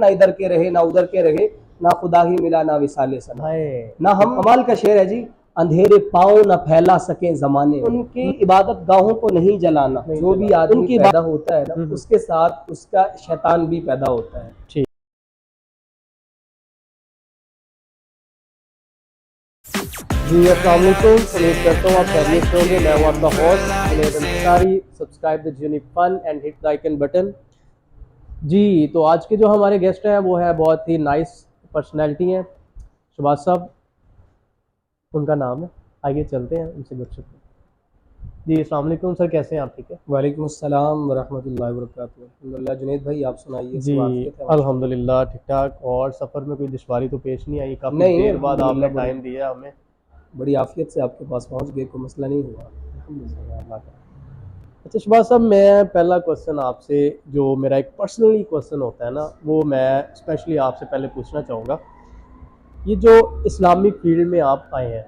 ना इधर के रहे ना उधर के रहे, ना खुदा ही मिला ना विसाले सना, ना हम कमाल का शेर है जी, अंधेरे पाँव न फैला सके जमाने, उनकी इबादत गाहों को नहीं जलाना। जो भी आदमी पैदा होता है ना, उसके साथ उसका शैतान भी पैदा होता है। ठीक। जी अस्सलाम वालेकुम, उम्मीद करता हूँ आप खैरियत से होंगे। मैं हूँ आपका host Junaid Ansari. Subscribe the unique fun and hit the icon button. जी तो आज के जो हमारे गेस्ट हैं वो है बहुत ही नाइस पर्सनैलिटी हैं, शहबाज साहब उनका नाम है। आइए चलते हैं उनसे गपशप। जी अस्सलाम वालेकुम सर, कैसे हैं आप? ठीक है। वालेकुम अस्सलाम वरहमतुल्लाहि वबरकातुहू। अल्हम्दुलिल्लाह। जुनैद भाई आप सुनाइए, जी सब आफियत है? अल्हम्दुलिल्लाह ठीक ठाक। और सफ़र में कोई दुश्वारी तो पेश नहीं आई? काफ़ी नहीं, देर बाद आपने अल्हम्दुलिल्लाह टाइम दिया हमें। बड़ी आफियत से आपके पास पहुंच गए, कोई मसला नहीं हुआ। अल्लाह का। अच्छा शहबाज साहब, मैं पहला क्वेश्चन आपसे, जो मेरा एक पर्सनली क्वेश्चन होता है ना, वो मैं स्पेशली आपसे पहले पूछना चाहूँगा। ये जो इस्लामिक फील्ड में आप आए हैं,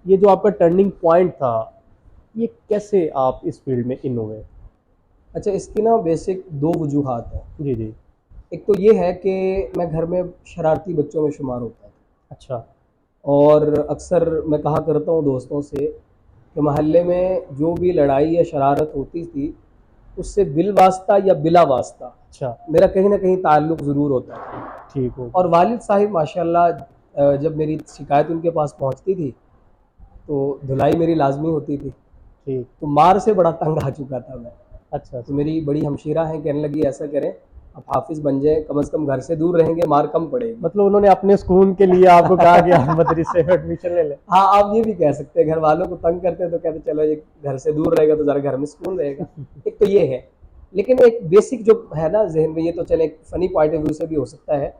ये जो आपका टर्निंग पॉइंट था, ये कैसे आप इस फील्ड में इन हुए? अच्छा, इसकी ना बेसिक दो वजूहात हैं। जी जी। एक तो ये है कि मैं घर में शरारती बच्चों में शुमार होता था, अच्छा। और अक्सर मैं कहा करता हूँ दोस्तों से कि मोहल्ले में जो भी लड़ाई या शरारत होती थी, उससे बिल वास्ता या बिला वास्ता अच्छा। मेरा कहीं ना कहीं ताल्लुक़ ज़रूर होता था। ठीक हो। और वालिद साहिब माशाल्लाह, जब मेरी शिकायत उनके पास पहुंचती थी तो धुलाई मेरी लाजमी होती थी। ठीक। तो मार से बड़ा तंग आ चुका था मैं। अच्छा तो अच्छा। मेरी बड़ी हमशीरा हैं, कहने लगी ऐसा करें, आप हाफिज़ बन जाए, कम से कम घर से दूर रहेंगे, मार कम पड़ेगी। मतलब उन्होंने अपने सुकून के लिए आपको कहा कि आप मदरसे में एडमिशन ले लें? हाँ, आप ये भी कह सकते हैं, घर वालों को तंग करते तो कहते चलो ये घर से दूर रहेगा तो ज़रा घर में सुकून रहेगा। एक तो ये है, लेकिन एक बेसिक जो है ना जहन में, ये तो चले एक फ़नी पॉइंट ऑफ व्यू से भी हो सकता है।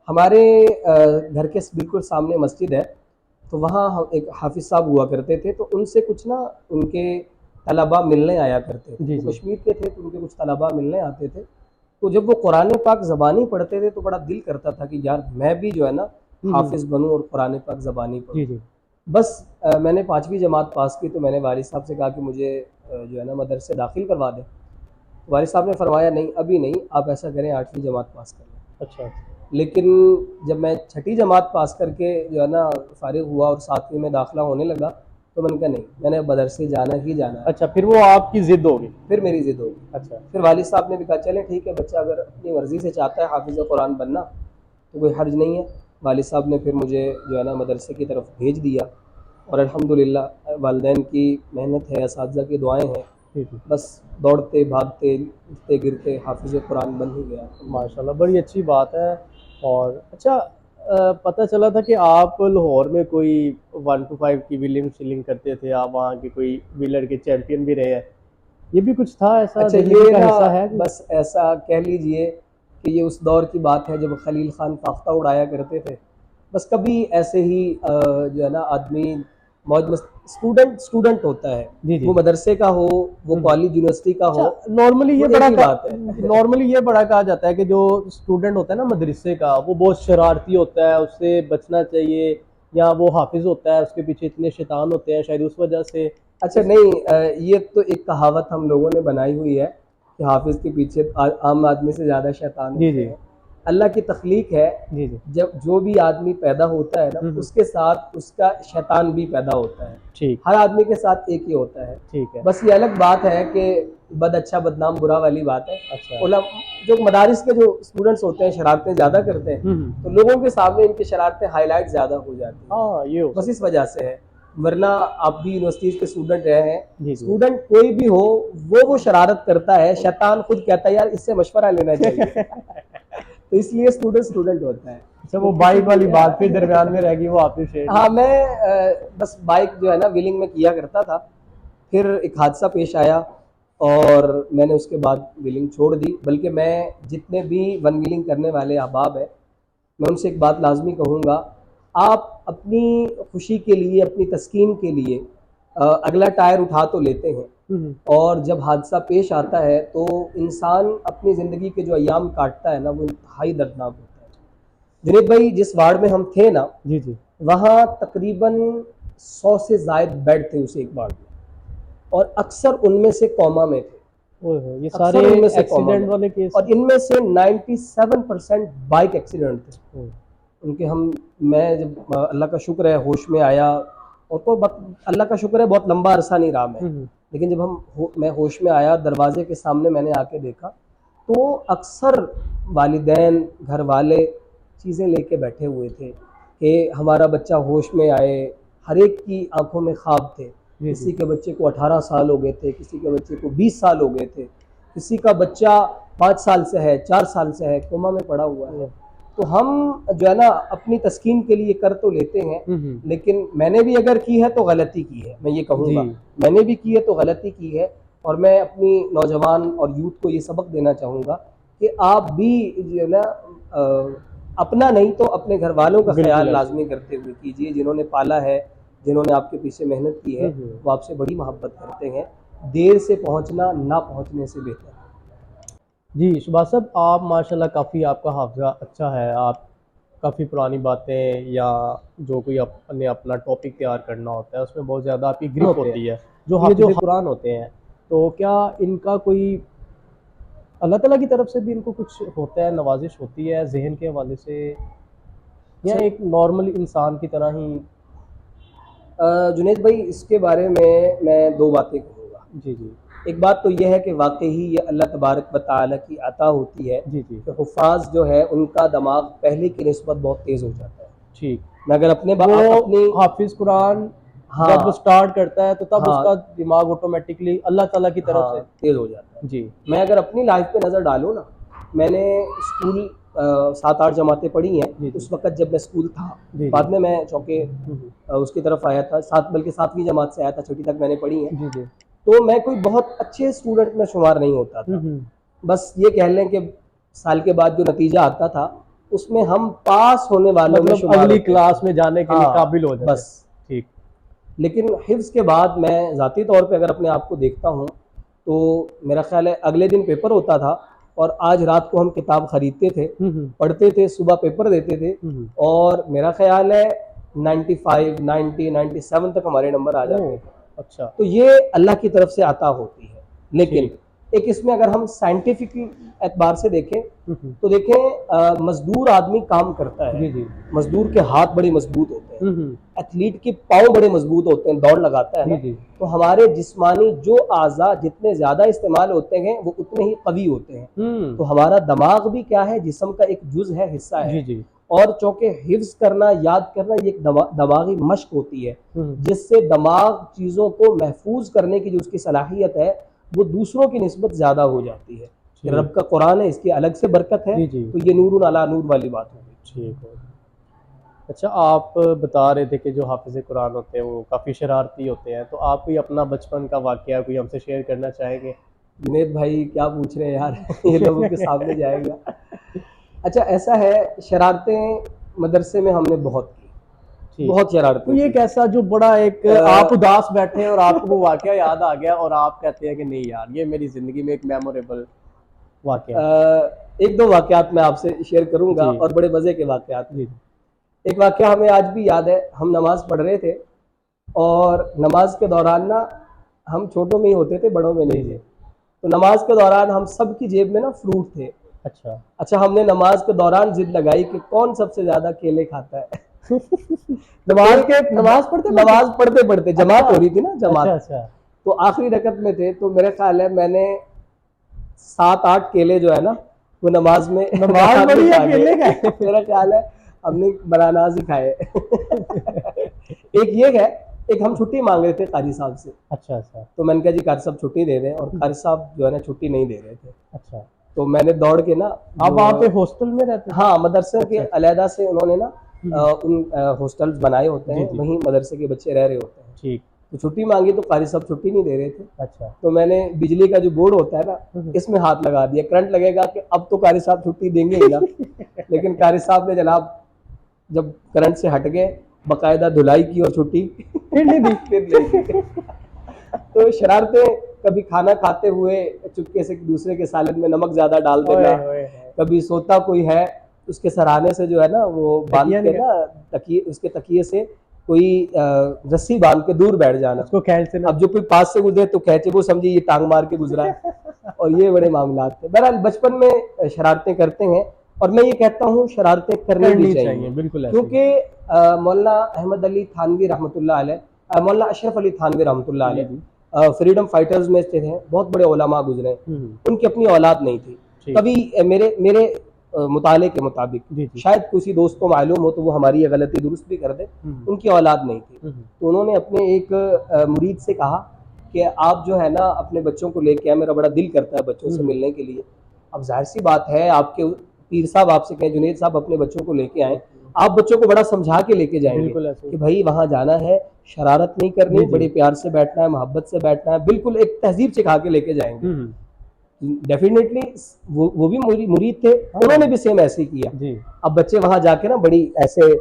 हमारे घर के बिल्कुल सामने मस्जिद है, तो वहाँ एक हाफिज़ साहब हुआ करते थे, तो उनसे कुछ ना उनके तलबा मिलने आया करते थे। जी वो जी। कश्मीर के थे, तो उनके कुछ तलबा मिलने आते थे। तो जब वो कुरान पाक ज़बानी पढ़ते थे तो बड़ा दिल करता था कि यार मैं भी जो है ना हाफिज़ बनूँ और कुरान पाक ज़बानी पढ़ूँ। जी जी। बस मैंने 5वीं जमात पास की तो मैंने वालिद साहब से कहा कि मुझे जो है ना मदरसे दाखिल करवा दें। तो वालिद साहब ने फरमाया नहीं, अभी नहीं, आप ऐसा करें 8वीं जमात पास कर लें। अच्छा। लेकिन जब मैं 6ठी जमात पास करके जो है ना फ़ारिग हुआ और 7वीं में दाखिला होने लगा, तो मैंने कहा नहीं, मैंने मदरसे जाना ही जाना है। अच्छा, फिर वो आपकी जिद होगी? फिर मेरी ज़िद होगी। अच्छा। फिर वालिद साहब ने भी कहा चलें ठीक है, बच्चा अगर अपनी मर्ज़ी से चाहता है हाफिज़ कुरान बनना तो कोई हर्ज नहीं है। वालिद साहब ने फिर मुझे जो है ना मदरसे की तरफ भेज दिया, और अल्हम्दुलिल्लाह वालिदैन की मेहनत है, असातिज़ा की दुआएँ हैं, जी जी। बस दौड़ते भागते उठते गिरते हाफिज़ कुरान बन ही गया। माशाल्लाह, बड़ी अच्छी बात है। और अच्छा, पता चला था कि आप लाहौर में कोई 1 to 5 की विलिंग शीलिंग करते थे, आप वहाँ के कोई विलर के चैंपियन भी रहे हैं। ये भी कुछ था ऐसा, अच्छा, ज़िंदगी ये का ना हिस्सा है कुछ? बस ऐसा कह लीजिए कि ये उस दौर की बात है जब खलील खान फाख्ता उड़ाया करते थे। बस कभी ऐसे ही जो है ना आदमी मौज मस्त, स्टूडेंट स्टूडेंट होता है, जी जी। वो मदरसे का हो, वो कॉलेज यूनिवर्सिटी का हो, अच्छा, नॉर्मली वो ये एक बड़ा ही बात है। नॉर्मली ये बड़ा कहा जाता है कि जो स्टूडेंट होता है ना मदरसे का, वो बहुत शरारती होता है, उससे बचना चाहिए, या वो हाफिज होता है उसके पीछे इतने शैतान होते हैं, शायद उस वजह से। अच्छा नहीं, ये तो एक कहावत हम लोगों ने बनाई हुई है कि हाफिज़ के पीछे आम आदमी से ज़्यादा शैतान जी होते जी। हैं। अल्लाह की तख्लीक है, जी जी। जब जो भी आदमी पैदा होता है ना उसके साथ उसका शैतान भी पैदा होता है। ठीक। हर आदमी के साथ एक ही होता है। ठीक है। बस ये अलग बात है कि बद अच्छा बदनाम बुरा वाली बात है। अच्छा। जो मदारिस के जो स्टूडेंट्स होते हैं शरारतें ज़्यादा करते हैं, तो लोगों के सामने इनकी शरारतें हाईलाइट ज़्यादा हो जाती हैं। हाँ, ये हो बस इस सकता वजह से है, वरना आप भी यूनिवर्सिटीज़ के स्टूडेंट रहे हैं। जी जी। स्टूडेंट कोई भी हो, वो शरारत करता है, शैतान खुद कहता है यार इससे मशवरा लेना चाहिए। तो इसलिए स्टूडेंट स्टूडेंट होता है। अच्छा, वो वो किसी बाइक वाली भी बात फिर दरमियान में रह गई, वो आपने शेयर हाँ, नहीं मैं बस बाइक जो है ना व्हीलिंग में किया करता था, फिर एक हादसा पेश आया और मैंने उसके बाद व्हीलिंग छोड़ दी। बल्कि मैं जितने भी वन व्हीलिंग करने वाले अहबाब हैं, मैं उनसे एक बात लाजमी कहूँगा, आप अपनी खुशी के लिए, अपनी तस्कीन के लिए अगला टायर उठा तो लेते हैं, किया। और जब हादसा पेश आता है तो इंसान अपनी ज़िंदगी के जो अयाम काटता है ना, वो इंतहाई दर्दनाक होता है। जुनैद भाई, जिस वार्ड में हम थे ना, जी जी। वहाँ तकरीबन 100 से ज़ायद बेड थे उस एक वार्ड में, और अक्सर उनमें से कौमा में थे। ओए होए, ये अक्सर सारे इनमें से common एक्सीडेंट है। वाले केस। और इनमें से 97% बाइक एक्सीडेंट थे ओह, उनके। मैं जब अल्लाह का शुक्र है होश में आया, और तो अल्लाह का शुक्र है बहुत लंबा अरसा नहीं रहा मैं, हम्म, लेकिन जब मैं होश में आया, दरवाजे के सामने मैंने आके देखा, तो अक्सर वालिदैन घर वाले चीज़ें लेके बैठे हुए थे कि हमारा बच्चा होश में आए। हर एक की आंखों में ख्वाब थे। जी किसी जी। के बच्चे को 18 साल हो गए थे, किसी के बच्चे को 20 साल हो गए थे, किसी का बच्चा 5 साल से है, 4 साल से है, कोमा में पड़ा हुआ है। तो हम जो है ना अपनी तस्कीन के लिए कर तो लेते हैं, लेकिन मैंने भी अगर की है तो गलती की है, मैं ये कहूँगा। जी। मैंने भी की है तो गलती की है। और मैं अपनी नौजवान और यूथ को ये सबक देना चाहूँगा कि आप भी जो है ना अपना नहीं तो अपने घर वालों का बिल्कुल ख्याल ऐसे। लाजमी करते हुए कीजिए। जिन्होंने पाला है, जिन्होंने आपके पीछे मेहनत की है, वो आपसे बड़ी मोहब्बत करते हैं। देर से पहुँचना ना पहुँचने से बेहतर है। जी सुभाष साहब, आप माशाल्लाह काफ़ी, आपका हाफ़िज़ा अच्छा है। आप काफ़ी पुरानी बातें या जो कोई अपने अपना टॉपिक तैयार करना होता है उसमें बहुत ज़्यादा आपकी ग्रिप होते हैं होती है। जो ये जो हाफ़िज़ कुरान होते हैं, तो क्या इनका कोई अल्लाह ताला की तरफ से भी इनको कुछ होता है, नवाजिश होती है ज़हन के हवाले से, या अच्छा, एक नॉर्मल इंसान की तरह ही? जुनैद भाई इसके बारे में मैं दो बातें कहूँगा। जी जी। एक बात तो यह है कि वाकई ही ये अल्लाह तबारक व तआला की अता होती है जी जी। कि हुफ़ाज़ जो है उनका दिमाग पहले की निस्बत बहुत तेज़ हो जाता है। ठीक। मैं अगर अपने वो अपनी हाफ़िज़ कुरान जब हाँ स्टार्ट करता है तो तब हाँ उसका दिमाग ऑटोमेटिकली अल्लाह ताला की तरफ हाँ से। तेज़ हो जाता है। जी मैं अगर अपनी लाइफ पे नज़र डालूँ ना, मैंने स्कूल 7-8 जमातें पढ़ी हैं जी जी। उस वक़्त जब मैं स्कूल था। जी जी। बाद में मैं चूँकि उसकी तरफ आया था, बल्कि 7वीं जमात से आया था, छठी तक मैंने पढ़ी है। जी जी। तो मैं कोई बहुत अच्छे स्टूडेंट में शुमार नहीं होता था। हम्म। बस ये कह लें कि साल के बाद जो नतीजा आता था उसमें हम पास होने वालों में मतलब शुमार अगली होते क्लास थे। में जाने के लिए हाँ काबिल हो जाते। बस। ठीक। लेकिन हिफ्ज़ के बाद मैं ज़ाती तौर पे अगर अपने आप को देखता हूँ तो मेरा ख्याल है अगले दिन पेपर होता था और आज रात को हम किताब ख़रीदते थे, पढ़ते थे, सुबह पेपर देते थे, और मेरा ख्याल है 95, 90, 97 तक हमारे नंबर आ जाते ओह, थे। अच्छा। तो ये अल्लाह की तरफ से अता होती है। लेकिन ठीक। एक इसमें अगर हम साइंटिफिक एतबार से देखें हम्म। तो देखें, मजदूर आदमी काम करता है, जी जी। मजदूर के हाथ बड़े मजबूत होते हैं, हम्म। एथलीट के पाँव बड़े मजबूत होते हैं, दौड़ लगाता है जी ना। जी। तो हमारे जिस्मानी जो आज़ा जितने ज़्यादा इस्तेमाल होते हैं वो उतने ही कवी होते हैं। तो हमारा दिमाग भी क्या है, जिस्म का एक जुज़ है, हिस्सा है। जी जी। और चूँकि हिफ्ज़ करना, याद करना, ये एक दिमागी मश्क होती है, जिससे दिमाग चीज़ों को महफूज करने की जो उसकी सलाहियत है वो दूसरों की निस्बत ज़्यादा हो जाती है। रब का कुरान है, इसकी अलग से बरकत है। जी जी। तो ये नूरुन अला नूर वाली बात हो गई। ठीक है। अच्छा, आप बता रहे थे कि जो हाफिज़ कुरान होते हैं वो काफ़ी शरारती होते हैं, तो आप कोई अपना बचपन का वाक़या कोई हमसे शेयर करना चाहेंगे? जुनैद भाई क्या पूछ रहे हैं यार ये लोगों के सामने जाएगा। अच्छा ऐसा है, शरारतें मदरसे में हमने बहुत की, ठीक। बहुत तो शरारतें ये की। कैसा जो बड़ा एक आप उदास बैठे हैं और आपको वो वाक़या याद आ गया और आप कहते हैं कि नहीं यार ये मेरी ज़िंदगी में एक मेमोरेबल वाक़या है? एक दो वाक़यात मैं आपसे शेयर करूँगा, जी। और बड़े मज़े के वाक़यात हैं। जी। एक वाक़या हमें आज भी याद है, हम नमाज़ पढ़ रहे थे और नमाज के दौरान ना, हम छोटों में ही होते थे, बड़ों में जी नहीं जी। थे। तो नमाज के दौरान हम सब की जेब में ना फ्रूट थे। अच्छा। अच्छा, हमने नमाज के दौरान जिद लगाई कि कौन सबसे ज्यादा केले खाता है। नमाज़ पढ़ते पढ़ते जमात हो रही थी ना, जमात। अच्छा अच्छा। तो आखिरी रकत में थे, तो मेरे ख्याल है मैंने 7-8 केले जो है ना वो नमाज में नमाज पढ़ी है, खा गए। केले खाए? मेरा ख्याल है हमने बनानाज ही खाए। एक ये है, एक हम छुट्टी मांग रहे थे कारी साहब से। अच्छा अच्छा। तो मैंने कहा जी कारी साहब छुट्टी दे दें, और कारी साहब जो है ना छुट्टी नहीं दे रहे थे। अच्छा। तो मैंने दौड़ के ना, आप वहाँ पे हॉस्टल में रहते थे? हाँ मदरसे के अच्छा। अलहदा से उन्होंने ना उन हॉस्टल्स बनाए होते जी हैं, जी। वहीं मदरसे के बच्चे रह रहे होते हैं। ठीक। तो छुट्टी मांगी तो कारी साहब छुट्टी नहीं दे रहे थे। अच्छा। तो मैंने बिजली का जो बोर्ड होता है ना, इसमें हाथ लगा दिया। करंट लगेगा कि अब तो कारी साहब छुट्टी देंगे ही ना। लेकिन कारी साहब ने जनाब जब करंट से हट गए, बाकायदा धुलाई की और छुट्टी फिर नहीं दी? फिर नहीं दी। तो शरारतें, कभी खाना खाते हुए चुपके से दूसरे के सालन में नमक ज्यादा डाल देना, ओए होए होए। कभी सोता कोई है उसके सराहने से जो है ना वो बांध तकिया के नहीं ना, तकिए, उसके तकिए से कोई रस्सी बांध के दूर बैठ जाना। उसको खींच से ना। अब जो कोई पास से गुजरे तो खींचे, वो समझे ये टांग मार के गुजरा है। और ये बड़े मामलात थे। बहरहाल बचपन में शरारतें करते हैं, और मैं ये कहता हूँ शरारतें करनी भी चाहिए, बिल्कुल ऐसे ही। क्योंकि मौलाना अहमद अली थानवी रहमतुल्लाह अलैह, मौलाना अशरफ अली थानवी रहमतुल्लाह जी, अलैह फ्रीडम फाइटर्स में से थे, बहुत बड़े उलमा गुजरे। उनकी अपनी औलाद नहीं थी। ठीक। कभी मेरे मेरे मुताले के मुताबिक, जी, जी। शायद किसी दोस्त को मालूम हो तो वो हमारी ये गलती दुरुस्त भी कर दे, उनकी औलाद नहीं थी। तो उन्होंने अपने एक मुरीद से कहा कि आप जो है ना अपने बच्चों को लेके आए, मेरा बड़ा दिल करता है बच्चों से मिलने के लिए। अब जाहिर सी बात है, आपके पीर साहब आपसे कहें, जुनेद साहब अपने बच्चों को लेके आए, आप बच्चों को बड़ा समझा के लेके जाएंगे कि भाई वहां जाना है, शरारत नहीं करनी, बड़े प्यार से बैठना है, मोहब्बत से बैठना है, बिल्कुल एक तहजीब सिखा के लेके जाएंगे। डेफिनेटली वो भी मुरीद थे, उन्होंने भी सेम ऐसे ही किया जी। अब बच्चे वहां जाके ना बड़ी ऐसे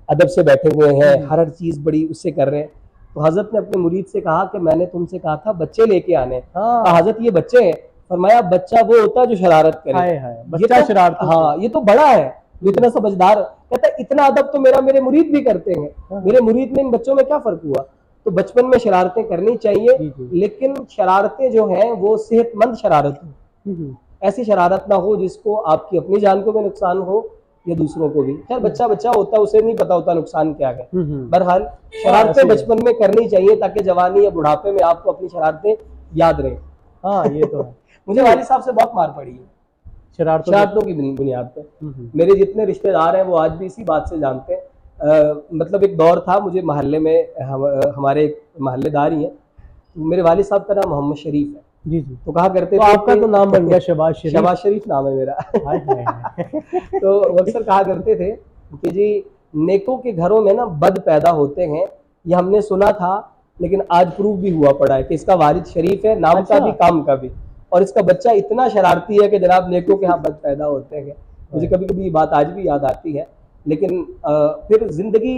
अदब से बैठे हुए हैं, हर चीज बड़ी उससे कर रहे हैं। तो हजरत ने अपने मुरीद से कहा कि मैंने तुमसे कहा था बच्चे लेके आने। हाँ। हजरत ये बच्चे हैं। फरमाया बच्चा वो होता है जो शरारत करे। बच्चा ये तो शरारत, हाँ ये तो बड़ा है जो इतना समझदार। कहता है इतना अदब तो मेरे मुरीद भी करते हैं, मेरे मुरीद में इन बच्चों में क्या फर्क हुआ। तो बचपन में शरारतें करनी चाहिए, लेकिन शरारतें जो हैं वो सेहतमंद शरारत हो, ऐसी शरारत ना हो जिसको आपकी अपनी जान को भी नुकसान हो या दूसरों को भी। खैर बच्चा बच्चा होता है, उसे नहीं पता होता नुकसान क्या है। बहरहाल शरारतें बचपन में करनी चाहिए ताकि जवानी या बुढ़ापे में आपको अपनी शरारतें याद रहे। हाँ ये तो है। मुझे वालिद साहब से बहुत मार पड़ी है शरारतों की बुनियाद पे। मेरे जितने रिश्तेदार हैं वो आज भी इसी बात से जानते हैं। मतलब एक दौर था, मुझे मोहल्ले में हमारे एक मोहल्लेदार ही है, मेरे वालिद साहब का नाम मोहम्मद शरीफ है। जी जी। तो कहा करते थे, आपका तो नाम बन गया शहबाज शरीफ। शहबाज शरीफ नाम है मेरा। तो अक्सर कहा करते थे कि जी नेकों के घरों में ना बद पैदा होते हैं, ये हमने सुना था, लेकिन आज प्रूव भी हुआ पड़ा है कि इसका वालिद शरीफ है, नाम का भी काम का भी, और इसका बच्चा इतना शरारती है कि जनाब नेकों के यहाँ बद पैदा होते हैं। मुझे कभी कभी ये बात आज भी याद आती है। लेकिन फिर जिंदगी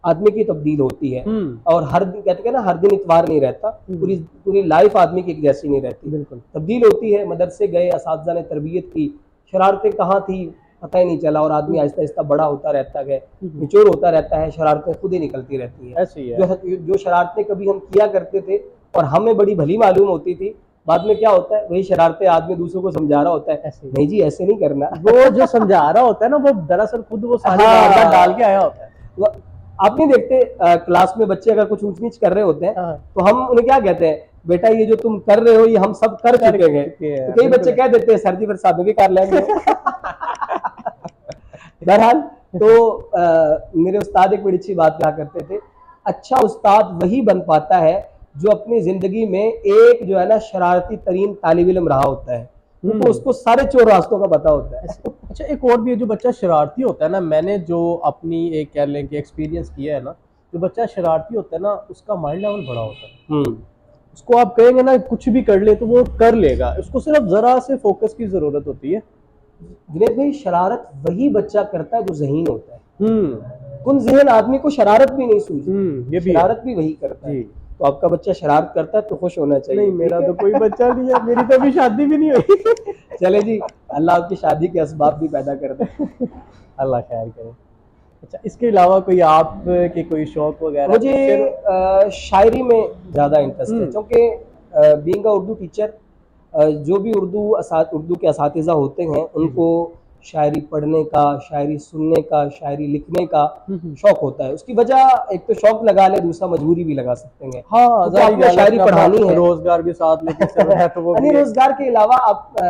आदमी की तब्दील होती है, और हर दिन कहते हैं ना, हर दिन इतवार नहीं रहता, पूरी लाइफ आदमी की एक जैसी नहीं रहती, बिल्कुल तब्दील होती है। मदरसे गए, असातिज़ा ने तरबियत की, शरारतें कहाँ थी पता ही नहीं चला, और आदमी आहिस्ता आहिस्ता बड़ा होता रहता है, मैच्योर होता रहता है, शरारतें खुद ही निकलती रहती हैं। ऐसी है। जो शरारतें कभी हम किया करते थे और हमें बड़ी भली मालूम होती थी, बाद में क्या होता है, वही शरारतें आदमी दूसरों को समझा रहा होता है, नहीं जी ऐसे नहीं करना। वो जो समझा रहा होता है ना, वो दरअसल खुद वो सारी बात डाल के आया होता है। आप नहीं देखते क्लास में बच्चे अगर कुछ ऊंच नीच कर रहे होते हैं तो हम उन्हें क्या कहते हैं, बेटा ये जो तुम कर रहे हो ये हम सब कर चुके हैं। तो कई बच्चे कह देते हैं सर जी फिर साहब भी कर लेंगे। बहरहाल तो मेरे उस्ताद एक बड़ी अच्छी बात कहा करते थे, अच्छा उस्ताद वही बन पाता है जो अपनी जिंदगी में एक जो है ना शरारती तरीन तालिब इल्म रहा होता है, तो उसको सारे चोर रास्तों का पता होता है। अच्छा एक और भी है, जो बच्चा शरारती होता है ना, मैंने जो अपनी एक कह लें कि एक्सपीरियंस किया है ना, जो बच्चा शरारती होता है ना उसका माइंड लेवल बड़ा होता है। उसको आप कहेंगे ना कुछ भी कर ले तो वो कर लेगा, उसको सिर्फ जरा से फोकस की जरूरत होती है। जुनैद भाई शरारत वही बच्चा करता है जो ज़हीन होता है। कुन ज़हन आदमी को शरारत भी नहीं सूझती, ये शरारत भी वही करता है। तो आपका बच्चा शरारत करता है तो खुश होना चाहिए। नहीं मेरा तो कोई बच्चा नहीं है, मेरी तो अभी शादी भी नहीं हुई। चले जी, अल्लाह आपकी शादी के असबाब भी पैदा कर दे। अल्लाह खैर करे। अच्छा इसके अलावा कोई आप के कोई शौक वगैरह? मुझे शायरी में ज़्यादा इंटरेस्ट है, क्योंकि बीइंग अ उर्दू टीचर, जो भी उर्दू के असातिज़ा होते हैं उनको शायरी पढ़ने का, शायरी सुनने का, शायरी लिखने का शौक होता है। उसकी वजह एक तो शौक लगा ले, दूसरा मजबूरी भी लगा सकते हैं। हाँ, तो आपको शायरी पढ़ानी है, रोजगार भी साथ लेके चल रहा है तो वो नहीं, रोजगार के अलावा आप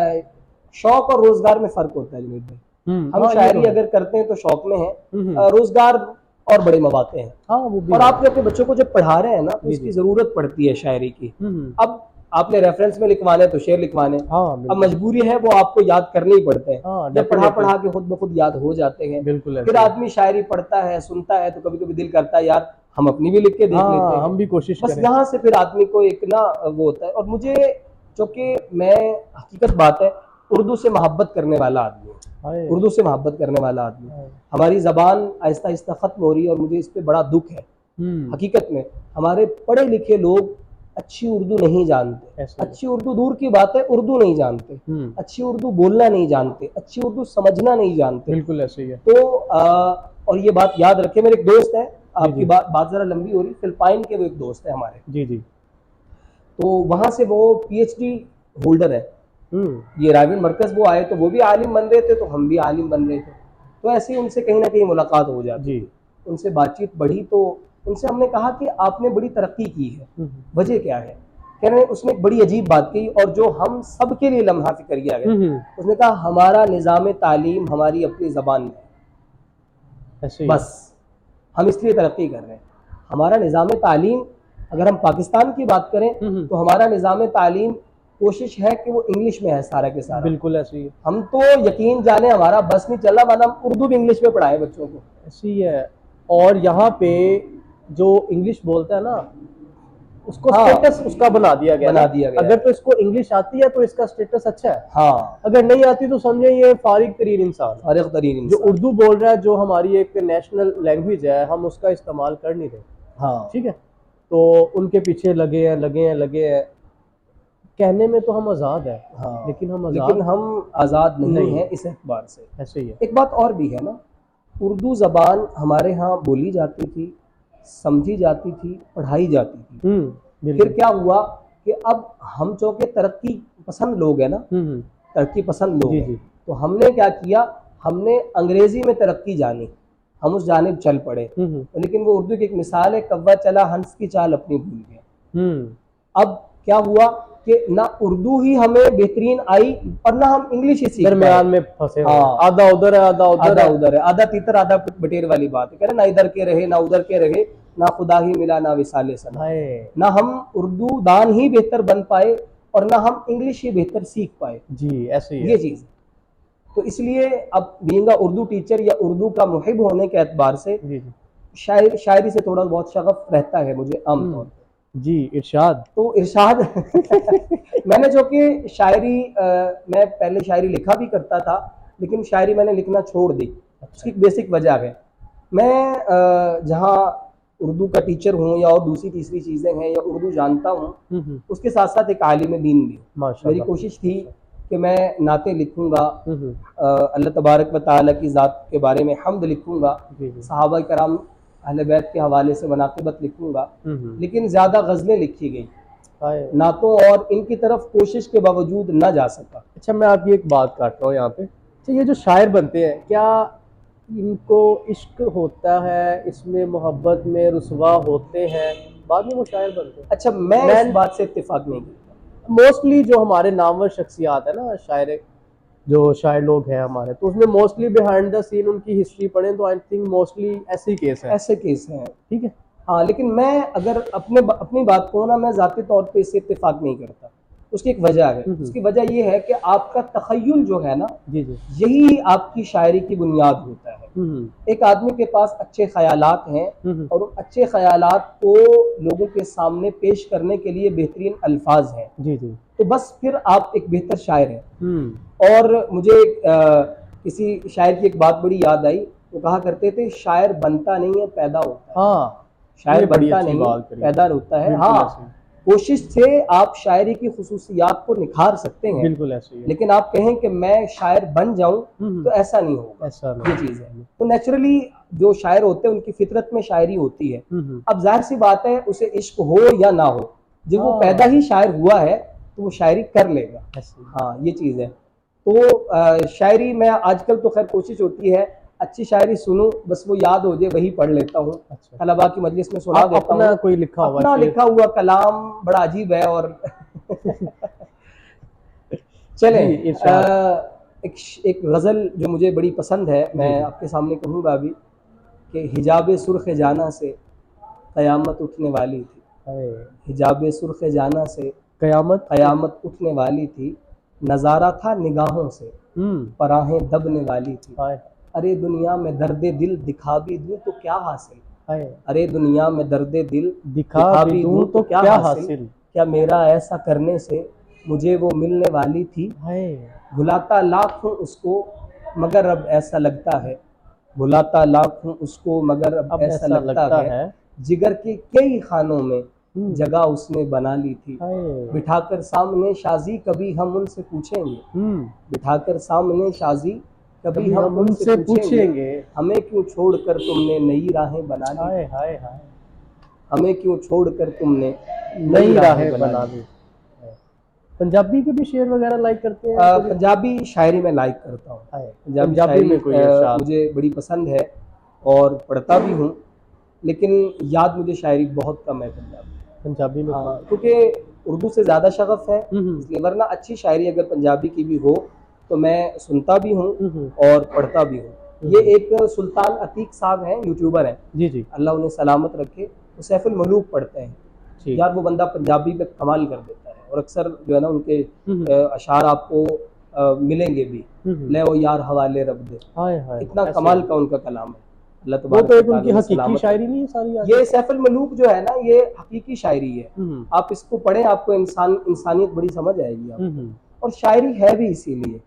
शौक और रोजगार में फर्क होता है जुनैद भाई। हम शायरी अगर करते हैं तो शौक में है, रोजगार और बड़े मौके हैं। हाँ, वो भी और आप अपने बच्चों को जब पढ़ा रहे हैं ना तो इसकी जरूरत पड़ती है शायरी की। अब आपने रेफरेंस में लिखवाने तो शेर लिखवाने, अब मजबूरी है वो आपको याद करने ही पड़ते हैं। जब पढ़ा के खुद ब खुद याद हो जाते हैं। बिल्कुल। फिर आदमी शायरी पढ़ता है, सुनता है तो कभी कभी दिल करता है यार हम अपनी भी लिख के देख लेते हैं, हम भी कोशिश बस यहाँ से फिर आदमी को एक ना वो होता है। और मुझे चूंकि मैं हकीकत बात है उर्दू से मोहब्बत करने वाला आदमी हूँ, उर्दू से मोहब्बत करने वाला आदमी, हमारी जबान आहिस्ता आहिस्ता खत्म हो रही है और मुझे इस पर बड़ा दुख है। हकीकत में हमारे पढ़े लिखे लोग अच्छी उर्दू नहीं जानते, अच्छी उर्दू दूर की बात है उर्दू नहीं जानते, अच्छी उर्दू बोलना नहीं जानते, अच्छी उर्दू समझना नहीं जानते। बिल्कुल ऐसे ही है। तो और ये बात याद रखें, मेरे एक दोस्त है, आपकी बात जरा लंबी हो रही, फिलिपाइन के वो एक दोस्त है हमारे। जी जी। तो वहां से वो PhD होल्डर है। ये रायगढ़ मरकज वो आए तो वो भी आलिम बन रहे थे, तो हम भी आलिम बन रहे थे, तो ऐसे ही उनसे कहीं ना कहीं मुलाकात हो जाती, जी। उनसे बातचीत बढ़ी। तो उनसे हमने कहा कि आपने बड़ी तरक्की की है, वजह क्या है? कह रहे हैं, उसने एक बड़ी अजीब बात कही और जो हम सब के लिए लम्हा फिक्र किया गया। उसने कहा हमारा निज़ाम तालीम हमारी अपनी ज़बान में है, बस हम इसलिए तरक्की कर रहे हैं। हमारा निज़ाम तालीम, अगर हम पाकिस्तान की बात करें तो हमारा निज़ाम तालीम कोशिश है कि वो इंग्लिश में है सारा के सारा। बिल्कुल ऐसे ही है। हम तो यकीन जाने हमारा बस नहीं चला, वरना हम उर्दू भी इंग्लिश में पढ़ाए बच्चों को। ऐसे ही है। और यहाँ पे जो इंग्लिश बोलता है ना, उसको स्टेटस उसका बना दिया गया। अगर तो इसको इंग्लिश आती है तो इसका स्टेटस अच्छा है। हाँ, अगर नहीं आती तो समझे ये फारिग तरीन इंसान। जो उर्दू बोल रहा है, जो हमारी एक नेशनल लैंग्वेज है, हम उसका इस्तेमाल कर नहीं रहे। हाँ, ठीक है, तो उनके पीछे लगे हैं। कहने में तो हम आज़ाद है, हाँ, लेकिन हम आज़ाद नहीं है इस एतबार से। ऐसे ही है। एक बात और भी है ना, उर्दू ज़बान हमारे यहाँ बोली जाती थी, समझी जाती थी, पढ़ाई जाती थी। फिर क्या हुआ कि अब हम चूंकि तरक्की पसंद लोग हैं ना, तरक्की पसंद लोग हैं, तो हमने क्या किया, हमने अंग्रेजी में तरक्की जानी, हम उस जानिब चल पड़े। लेकिन वो उर्दू की एक मिसाल है, कव्वा चला हंस की चाल अपनी भूल गया। अब क्या हुआ कि ना उर्दू ही हमें बेहतरीन आई और ना हम इंग्लिश ही सीख पाए, दरमियान में फंसे। हाँ, आधा उधर है, आधा उधर है, आधा तीतर आधा बटेर वाली बात है। कह रहे ना इधर के रहे ना उधर के रहे, ना खुदा ही मिला ना विसाले सना, ना हम उर्दू दान ही बेहतर बन पाए और ना हम इंग्लिश ही बेहतर सीख पाए। जी, ऐसे ही है। ये चीज तो इसलिए अब बीइंग अ उर्दू टीचर या उर्दू का मुहिब होने के एतबार से शायरी से थोड़ा बहुत शगफ रहता है मुझे आमतौर पर। जी, इरशाद तो इरशाद मैंने जो कि शायरी मैं पहले शायरी लिखा भी करता था, लेकिन शायरी मैंने लिखना छोड़ दी। उसकी बेसिक वजह है, मैं जहाँ उर्दू का टीचर हूँ या और दूसरी तीसरी चीज़ें हैं या उर्दू जानता हूँ, उसके साथ साथ एक आलिम दीन भी हूँ। मेरी कोशिश थी कि मैं नाते लिखूँगा, अल्लाह तबारक व तआला की ज़ात के बारे में हम्द लिखूँगा, सहाबा कराम अहले बैत के हवाले से मनाक़िबत लिखूँगा, लेकिन ज़्यादा गज़लें लिखी गई, नातों और इनकी तरफ कोशिश के बावजूद ना जा सका। अच्छा, मैं आपकी एक बात काट रहा हूँ यहाँ पे। अच्छा, ये जो शायर बनते हैं, क्या इनको इश्क होता है, इसमें मोहब्बत में रुसवा होते हैं, बाद में वो शायर बनते हैं? अच्छा, मैं इस बात से इत्तेफाक नहीं करता। मोस्टली जो हमारे नामवर शख्सियात है ना, शायर जो शायर लोग हैं हमारे, तो उसमें मोस्टली बिहाइंड द सीन उनकी हिस्ट्री पढ़ें तो आई थिंक मोस्टली ऐसे केस है। ठीक है, हाँ, लेकिन मैं अगर अपनी बात को ना, मैं ज़ाती तौर पे इससे इत्तेफाक नहीं करता। उसकी एक वजह है, उसकी वजह ये है कि आपका तख़य्युल जो है ना, यही आपकी शायरी की बुनियाद होता है। एक आदमी के पास अच्छे ख़यालात हैं और उन अच्छे ख़यालात को लोगों के सामने पेश करने के लिए बेहतरीन अल्फाज हैं, तो बस फिर आप एक बेहतर शायर हैं। और मुझे किसी शायर की एक बात बड़ी याद आई, वो कहा करते थे शायर बनता नहीं है, पैदा होता है। हाँ, शायर बनता नहीं पैदा होता है। हाँ, कोशिश से आप शायरी की खुसूसियात को निखार सकते हैं, बिल्कुल ऐसे ही है। लेकिन आप कहें कि मैं शायर बन जाऊं तो ऐसा नहीं होगा, ये चीज़ है। तो नेचुरली जो शायर होते हैं उनकी फितरत में शायरी होती है। अब जाहिर सी बात है, उसे इश्क हो या ना हो, जब वो पैदा ही शायर हुआ है तो वो शायरी कर लेगा। हाँ, ये चीज़ है। तो शायरी में आजकल तो खैर कोशिश होती है अच्छी शायरी सुनूं, बस वो याद हो जाए वही पढ़ लेता हूँ। तलबा की मजलिस में सुना देता हूँ, कोई लिखा हुआ कलाम बड़ा अजीब है। और चले एक गज़ल जो मुझे बड़ी पसंद है, मैं आपके सामने कहूँगा अभी कि हिजाब सुर्ख जाना से क़यामत उठने वाली थी। हिजाब सुर्ख जाना से क़यामत उठने वाली थी, नज़ारा था निगाहों से पराहें दबने वाली थी। अरे दुनिया में दर्दे दिल दिखा भी दूं तो क्या हासिल, अरे दुनिया में दर्दे दिल दिखा भी दूं तो क्या हासिल, क्या मेरा ऐसा करने से मुझे वो मिलने वाली थी। भुलाता लाख हूँ उसको मगर अब ऐसा लगता है, भुलाता लाख हूँ उसको मगर अब ऐसा लगता है, जिगर के कई खानों में जगह उसने बना ली थी। बिठाकर सामने शाजी कभी हम उनसे पूछेंगे, बिठाकर सामने शाजी कभी हम उनसे पूछेंगे, हमें क्यों छोड़कर तुमने नई राहें बना ली, हमें क्यों छोड़कर तुमने नई राहें बना ली। पंजाबी के भी शेर वगैरह लाइक करते हैं? पंजाबी शायरी में लाइक करता हूँ। पंजाबी पंजाबी में कोई इरशाद? मुझे बड़ी पसंद है और पढ़ता भी हूँ, लेकिन याद मुझे शायरी बहुत कम है पंजाबी में। हाँ, क्योंकि उर्दू से ज़्यादा शगफ है इसलिए, वरना अच्छी शायरी अगर पंजाबी की भी हो तो मैं सुनता भी हूँ और पढ़ता भी हूँ। ये एक सुल्तान अतीक साहब हैं, यूट्यूबर हैं, जी जी, अल्लाह उन्हें सलामत रखे, वो सैफुल मलूक पढ़ते हैं यार, वो बंदा पंजाबी में कमाल कर देता है और अक्सर जो है ना उनके अशार आपको मिलेंगे भी, ले वो यार हवाले रब दे, इतना कमाल का उनका कलाम है। अल्लाह वो तो एक उनकी हकीकी शायरी नहीं है सारी? ये सैफुल मलूक जो है ना, ये हकीकी शायरी है, आप इसको पढ़ें आपको इंसानियत बड़ी समझ आएगी आपको। और शायरी है भी इसीलिए,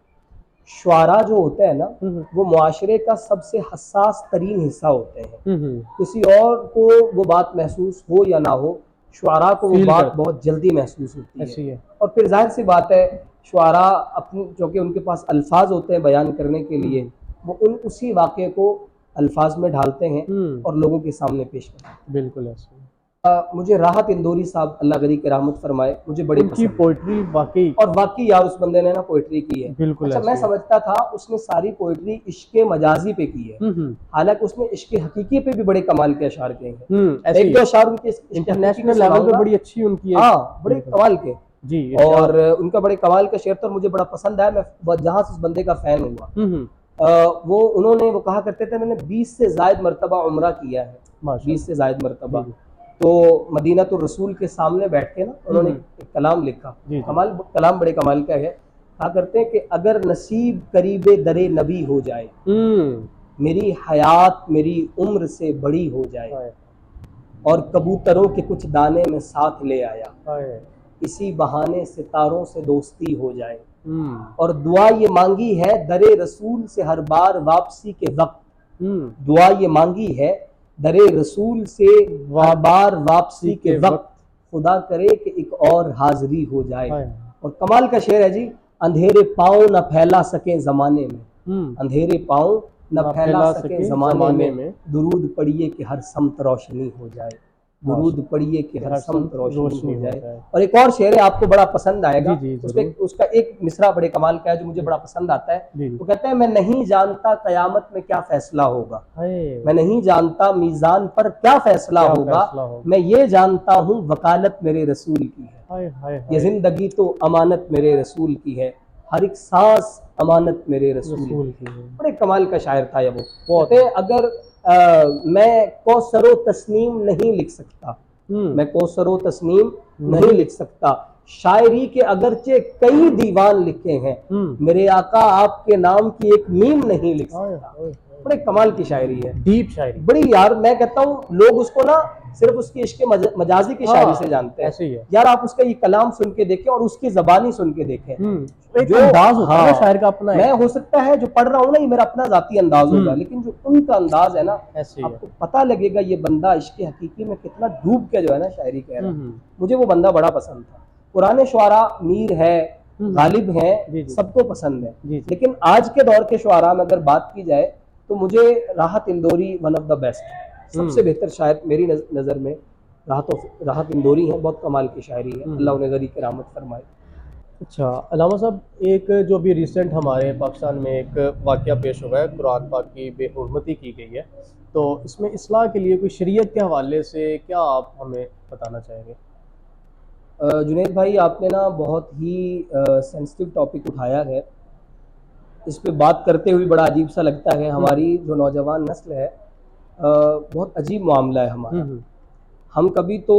शुआरा जो होते हैं ना वो मुआशरे का सबसे हसास तरीन हिस्सा होते हैं। किसी और को वो बात महसूस हो या ना हो, शुआरा को वो बात बहुत जल्दी महसूस होती है। और फिर जाहिर सी बात है, शुआरा अपनी जो कि उनके पास अल्फाज होते हैं बयान करने के लिए, वो उसी वाक़े को अल्फाज में ढालते हैं और लोगों के सामने पेश करते हैं। बिल्कुल ऐसे। मुझे राहत इंदौरी साहब, अल्लाह गरी के रहमत फरमाए, मुझे बड़ी उनकी पोइट्री वाकई, और वाकई यार उस बंदे ने ना पोइट्री की है। बिल्कुल। अच्छा, मैं समझता था उसने सारी पोइट्री इश्क़े मजाजी पे की है, हालांकि उसने इश्क़े हकीकी पे भी बड़े कमाल के अशार किए हैं। एक दो अशार उनके इंटरनेशनल लेवल पे बड़ी अच्छी उनकी, हाँ बड़े कमाल के जी, और उनका बड़े कमाल का शेर तो मुझे बड़ा पसंद आया। मैं जहाँ से उस बंदे का फैन हुआ, वो कहा करते थे मैंने 20 से ज़ायद मरतबा उम्रा किया है, 20 से ज़ायद मरतबा। तो मदीना तो रसूल के सामने बैठ के ना उन्होंने एक कलाम लिखा, कलाम बड़े कमाल का है। कहा करते हैं कि अगर नसीब करीबे दरे नबी हो जाए, मेरी हयात मेरी उम्र से बड़ी हो जाए, और कबूतरों के कुछ दाने में साथ ले आया, इसी बहाने सितारों से दोस्ती हो जाए, और दुआ ये मांगी है दरे रसूल से हर बार वापसी के वक्त, दुआ ये मांगी है दरे रसूल से हर बार वापसी के वक्त, खुदा करे कि एक और हाजिरी हो जाए। और कमाल का शेर है जी, अंधेरे पाँव न फैला सके जमाने में, अंधेरे पाँव न फैला सके जमाने में, दुरूद पढ़िए कि हर समत रोशनी हो जाए, दुरूद पढ़िए कि हर समत रोशनी हो जाए। और एक और शेर है, आपको बड़ा पसंद आएगा, उसका एक मिसरा बड़े कमाल का है जो मुझे बड़ा पसंद आता है। वो कहते हैं, मैं नहीं जानता कयामत में क्या फैसला होगा, मैं नहीं जानता मीजान पर क्या फैसला होगा, मैं ये जानता हूँ वकालत मेरे रसूल की है, ये जिंदगी तो अमानत मेरे रसूल की है, हर एक सांस अमानत मेरे रसूल की है। बड़े कमाल का शायर था ये वो। कहते हैं, अगर मैं कौसरो तस्नीम नहीं लिख सकता, मैं कौसरो तस्नीम नहीं लिख सकता, शायरी के अगरचे कई दीवान लिखे हैं, मेरे आका आपके नाम की एक मीम नहीं लिख सकता। बड़े कमाल की शायरी है, डीप शायरी बड़ी यार। मैं कहता हूँ लोग उसको ना सिर्फ उसकी इश्क़े मजाजी की शायरी से जानते हैं, ऐसे ही है यार। आप उसका ये कलाम सुन के देखें और उसकी ज़बानी सुन के देखें, जो अंदाज होता है शायर का अपना, मैं हो सकता है जो पढ़ रहा हूँ ना ये मेरा अपना जाती अंदाज होगा, लेकिन जो उनका अंदाज है ना, आपको पता लगेगा ये बंदा इश्क़े हकीकी में कितना डूब के जो है ना शायरी कह रहा है। मुझे वो बंदा बड़ा पसंद था। पुराने शुआरा मीर है, गालिब है, सबको पसंद है, लेकिन आज के दौर के शुआरा में अगर बात की जाए तो मुझे राहत Indori one of the best, सबसे बेहतर शायद मेरी नज़र में राहत इंदौरी है। बहुत कमाल की शायरी है, अल्लाह उन्हें गरी की रहमत फरमाए। अच्छा अलामा साहब, एक जो भी रिसेंट हमारे पाकिस्तान में एक वाक़या पेश हुआ है, कुरान पाक की बेहुरमती की गई है, तो इसमें इस्लाह के लिए कोई शरीयत के हवाले से क्या आप हमें बताना चाहेंगे? जुनैद भाई, आपने ना बहुत ही सेंसिटिव टॉपिक उठाया है, इस पे बात करते हुए बड़ा अजीब सा लगता है। हमारी जो नौजवान नस्ल है, बहुत अजीब मामला है हमारा। हम कभी तो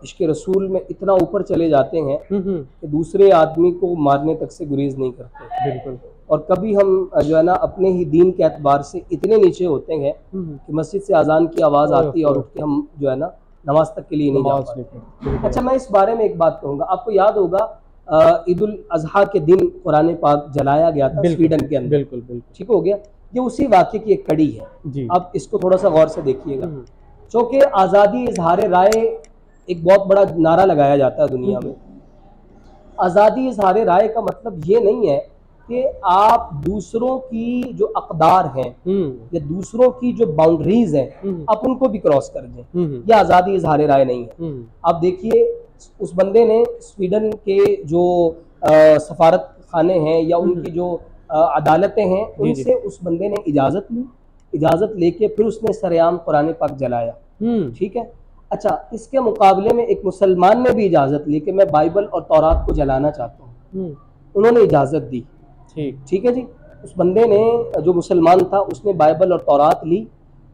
इश्क़ रसूल में इतना ऊपर चले जाते हैं कि दूसरे आदमी को मारने तक से गुरेज नहीं करते, बिल्कुल। और कभी हम जो है ना अपने ही दीन के एतबार से इतने नीचे होते हैं कि मस्जिद से अजान की आवाज़ आती है और उठ के हम जो है ना नमाज तक के लिए नहीं जा पाते। अच्छा, मैं इस बारे में एक बात कहूँगा, आपको याद होगा ईद उल अज़हा के दिन कुरान पाक जलाया गया था स्वीडन के अंदर, बिल्कुल ठीक हो गया। ये उसी वाक़े की एक कड़ी है। अब इसको थोड़ा सा गौर से देखिएगा। चूँकि आज़ादी इजहार राय एक बहुत बड़ा नारा लगाया जाता है दुनिया में। आज़ादी इजहार राय का मतलब ये नहीं है कि आप दूसरों की जो अक़दार हैं या दूसरों की जो बाउंड्रीज हैं आप उनको भी क्रॉस कर दें, ये आज़ादी इजहार राय नहीं है। आप देखिए उस बंदे ने स्वीडन के जो सफारत खाने हैं या उनकी जो अदालतें हैं, उनसे उस बंदे ने इजाज़त ली। इजाज़त लेके फिर उसने सरेआम कुरान पाक जलाया। ठीक है। अच्छा, इसके मुकाबले में एक मुसलमान ने भी इजाज़त ली कि मैं बाइबल और तौरात को जलाना चाहता हूँ, उन्होंने इजाज़त दी। ठीक है जी। उस बंदे ने, जो मुसलमान था, उसने बाइबल और तौरात ली,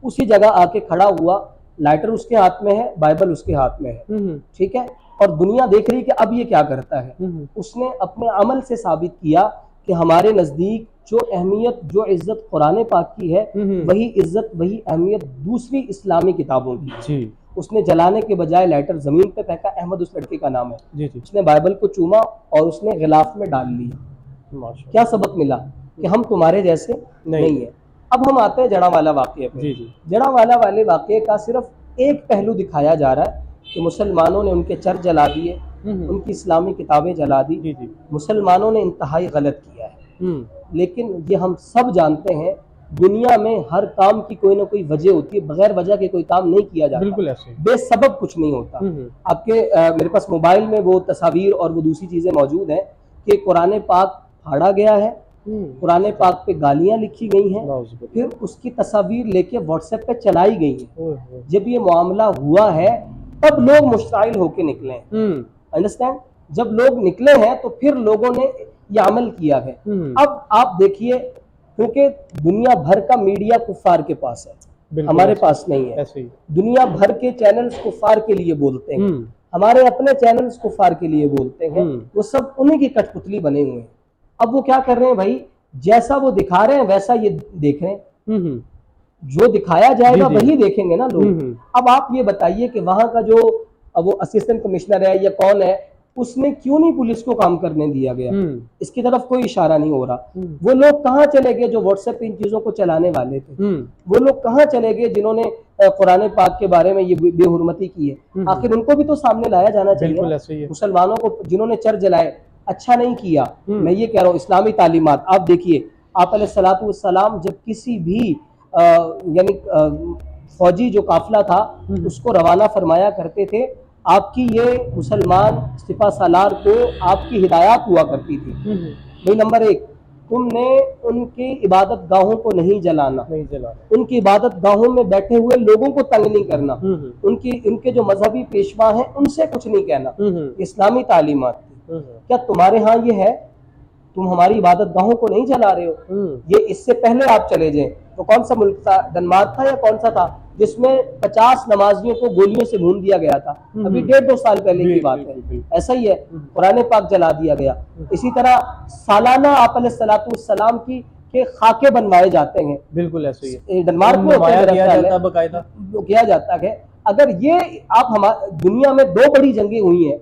उसी जगह आके खड़ा हुआ, लाइटर उसके हाथ में है, बाइबल उसके हाथ में है। ठीक है। और दुनिया देख रही कि अब ये क्या करता है। उसने अपने अमल से साबित किया कि हमारे नज़दीक जो अहमियत, जो इज्जत कुरान पाक की है, वही इज्जत, वही अहमियत दूसरी इस्लामी किताबों की। उसने जलाने के बजाय लाइटर जमीन पे फेंका। अहमद उस लड़के का नाम है। उसने बाइबल को चूमा और उसने गिलाफ में डाल लिया। क्या सबक मिला कि हम तुम्हारे जैसे नहीं है। अब हम आते हैं जड़ावाला वाक़ये पे। जड़ावाला वाले वाक़ये का सिर्फ एक पहलू दिखाया जा रहा है कि मुसलमानों ने उनके चर्च जला दिए, उनकी इस्लामी किताबें जला दी। मुसलमानों ने इंतहाई गलत किया है। लेकिन ये हम सब जानते हैं, दुनिया में हर काम की कोई ना कोई वजह होती है। बगैर वजह के कोई काम नहीं किया जाता। बिल्कुल ऐसे बेसबब कुछ नहीं होता। आपके मेरे पास मोबाइल में वो तस्वीर और वो दूसरी चीजें मौजूद हैं कि कुरान पाक फाड़ा गया है, कुरान पाक पे गालियां लिखी गई हैं, फिर उसकी तस्वीर लेके व्हाट्सएप पे चलाई गई है। जब ये मामला हुआ है तब लोग मुश्ताइल होके निकले हैं। अंडरस्टैंड? जब लोग निकले हैं तो फिर लोगों ने ये अमल किया है। अब आप देखिए, क्योंकि दुनिया भर का मीडिया कुफार के पास है, हमारे पास नहीं है। दुनिया भर के चैनल्स कुफार के लिए बोलते हैं, हमारे अपने चैनल्स कुफार के लिए बोलते हैं। वो सब उन्हीं की कठपुतली बने हुए हैं। अब वो क्या कर रहे हैं भाई, जैसा वो दिखा रहे हैं वैसा ये देख रहे हैं। जो दिखाया जाएगा वही देखेंगे ना लोग। अब आप ये बताइए कि वहां का जो वो असिस्टेंट कमिश्नर है या कौन है, उसने क्यों नहीं पुलिस को काम करने दिया गया? इसकी तरफ कोई इशारा नहीं हो रहा। वो लोग कहाँ चले गए जो व्हाट्सएप पे इन चीजों को चलाने वाले थे? वो लोग कहाँ चले गए जिन्होंने कुरान पाक के बारे में ये बेहुरमती की है? आखिर उनको भी तो सामने लाया जाना चाहिए। मुसलमानों को जिन्होंने चर्च जलाए, अच्छा नहीं किया। मैं ये कह रहा हूँ, इस्लामी तालीमात आप देखिए, आप अलैहिस्सलातु वस्सलाम जब किसी भी यानी फौजी जो काफिला था उसको रवाना फरमाया करते थे, आपकी ये मुसलमान सिपा सालार को आपकी हिदायत हुआ करती थी। भाई नंबर 1, तुमने उनकी इबादत गाहों को नहीं जलाना, उनकी इबादत गाहों में बैठे हुए लोगों को तंग नहीं करना, उनके जो मजहबी पेशवा हैं उनसे कुछ नहीं कहना। इस्लामी तालीमात थी। क्या तुम्हारे यहाँ ये है? तुम हमारी इबादत गाहों को नहीं जला रहे हो। ये इससे पहले आप चले जाएं तो कौन सा मुल्क था? डेनमार्क था या कौन सा था जिसमें 50 नमाजियों को गोलियों से भून दिया गया था? अभी 1.5-2 साल पहले की बात है। ऐसा ही है, कुरान पाक जला दिया गया। इसी तरह सालाना आप अलैहिस्सलातु वस्सलाम की के खाके बनवाए जाते हैं। बिल्कुल ऐसे ही डेनमार्क में किया जाता है। अगर ये आप हमारे दुनिया में 2 बड़ी जंगें हुई हैं,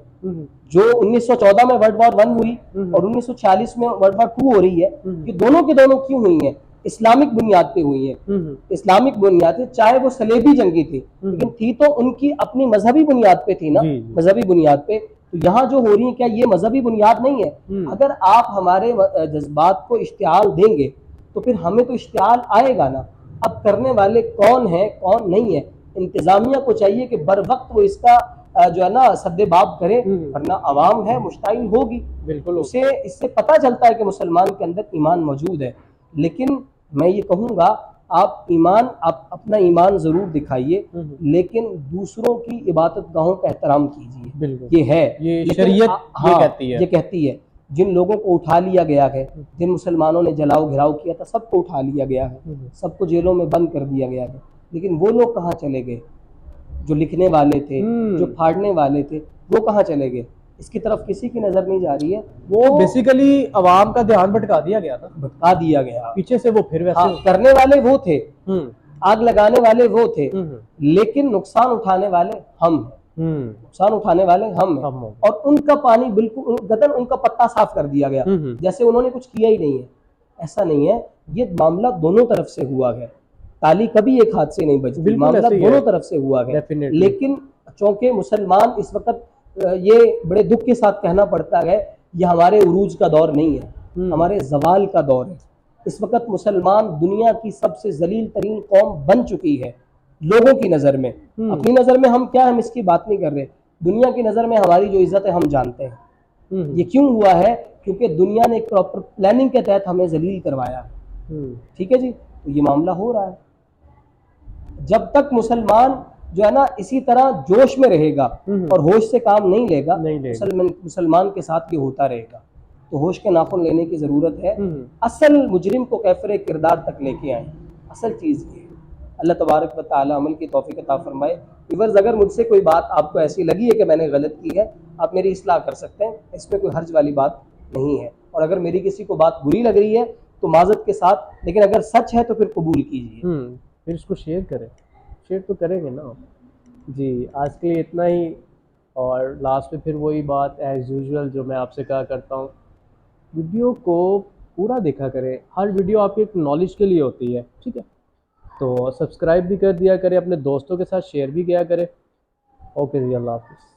जो 1914 में वर्ल्ड वॉर 1 हुई और 1946 में वर्ल्ड वॉर 2 हो रही है। ये दोनों के दोनों क्यों हुई हैं? इस्लामिक बुनियाद पे हुई है। इस्लामिक बुनियाद पे, चाहे वो सलेबी जंगी थी, लेकिन थी तो उनकी अपनी मजहबी बुनियाद पे थी ना। मजहबी बुनियाद पे। तो यहाँ जो हो रही है, क्या ये मजहबी बुनियाद नहीं है? अगर आप हमारे जज्बात को इश्तिहाल देंगे तो फिर हमें तो इश्तिहाल आएगा ना। अब करने वाले कौन है कौन नहीं है, इंतजामिया को चाहिए कि बर वक्त वो इसका जो है ना सद्देबाब करे, वरना अवाम है मुश्ताइल होगी। बिल्कुल, उसे इससे पता चलता है कि मुसलमान के अंदर ईमान मौजूद है। लेकिन मैं ये कहूँगा, आप अपना ईमान जरूर दिखाइए, लेकिन दूसरों की इबादत गाहों का एहतराम कीजिए। ये है, ये शरीयत ये कहती है। जिन लोगों को उठा लिया गया है, जिन मुसलमानों ने जलाओ घिराव किया था, सबको उठा लिया गया है, सबको जेलों में बंद कर दिया गया है। लेकिन वो लोग कहाँ चले गए जो लिखने वाले थे, जो फाड़ने वाले थे? वो कहाँ चले गए? इसकी तरफ किसी की नजर नहीं जा रही है। वो बेसिकली अवाम का ध्यान भटका दिया गया था, भटका दिया गया पीछे से। वो फिर वैसे करने वाले वो थे, आग लगाने वाले वो थे, लेकिन नुकसान उठाने वाले हम हैं। नुकसान उठाने वाले हम हैं। और उनका पानी बिल्कुल गदन, उनका पत्ता साफ कर दिया गया, जैसे उन्होंने कुछ किया ही नहीं है। ऐसा नहीं है, ये मामला दोनों तरफ से हुआ है। ताली कभी एक हाथ से नहीं बजती, मामला दोनों तरफ से हुआ है। लेकिन चूंकि मुसलमान इस वक्त, ये बड़े दुख के साथ कहना पड़ता है, ये हमारे उरूज का दौर नहीं है, हमारे जवाल का दौर है। इस वक्त मुसलमान दुनिया की सबसे जलील तरीन कौम बन चुकी है लोगों की नजर में। अपनी नजर में हम क्या, हम इसकी बात नहीं कर रहे। दुनिया की नज़र में हमारी जो इज्जत है हम जानते हैं। ये क्यों हुआ है? क्योंकि दुनिया ने एक प्रॉपर प्लानिंग के तहत हमें जलील करवाया। ठीक है जी, तो ये मामला हो रहा है। जब तक मुसलमान जो है ना इसी तरह जोश में रहेगा और होश से काम नहीं लेगा, मुसलमान के साथ ये होता रहेगा। तो होश के नाखुन लेने की ज़रूरत है। असल मुजरिम को कैफरे किरदार तक लेके आए, असल चीज़ ये है। अल्लाह तबारक व तआला अमल की तौफीक अता फरमाए। व्यूअर्स, अगर मुझसे कोई बात आपको ऐसी लगी है कि मैंने गलत की है, आप मेरी इस्लाह कर सकते हैं, इसमें कोई हर्ज वाली बात नहीं है। और अगर मेरी किसी को बात बुरी लग रही है तो माजरत के साथ, लेकिन अगर सच है तो फिर कबूल कीजिए। फिर इसको शेयर करें, शेयर तो करेंगे ना जी। आज के लिए इतना ही, और लास्ट में फिर वही बात एज यूजुअल जो मैं आपसे कहा करता हूँ, वीडियो को पूरा देखा करें। हर वीडियो आपकी एक नॉलेज के लिए होती है, ठीक है? तो सब्सक्राइब भी कर दिया करें, अपने दोस्तों के साथ शेयर भी किया करें। ओके जी, अल्लाह हाफिज़।